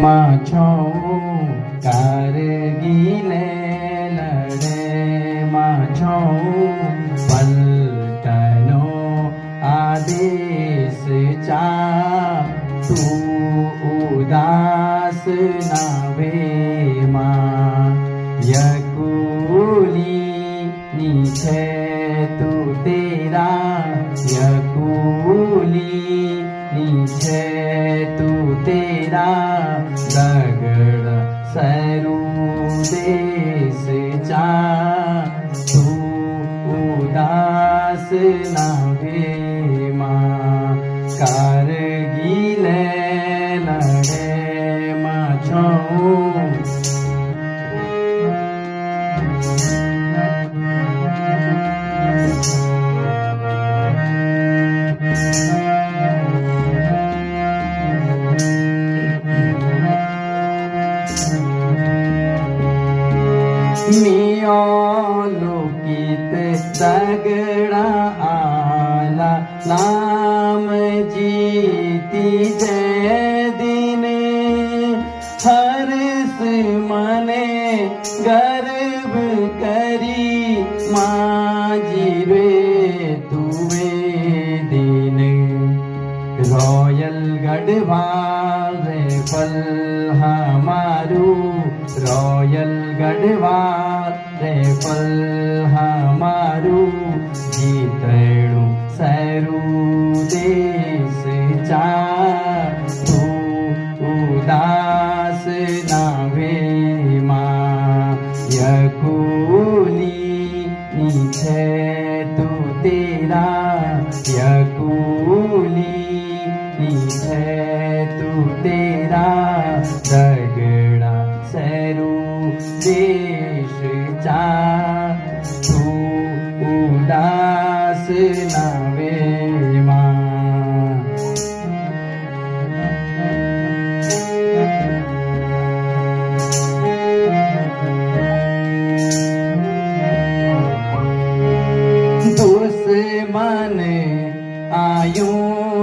माछो कारगिले लड़े माछो पलटनो आदेश चा तू उदास ना वे मां यकुली नीचे तू तेरा यकुली नीचे तू तेरा दगड़ सरू देश चा तू उदास ना वे मां कारगिले लड़े माछो मियो लोकित दगड़ा आला नाम जीती जय दिन हर्ष मने गर्व करी माजी रे तुवे दिन रॉयल गढ़वाल रे पल हमारू रॉयल गढ़वाल रे पल हमारू जीतड़ू सरू देश चा तू उदास ना वे मां यकुली नीचे तू तेरा यकुली नीचे तू तेरा दगड़ा सरू देश चा तू उदास ना वे मां दुश्मन आयु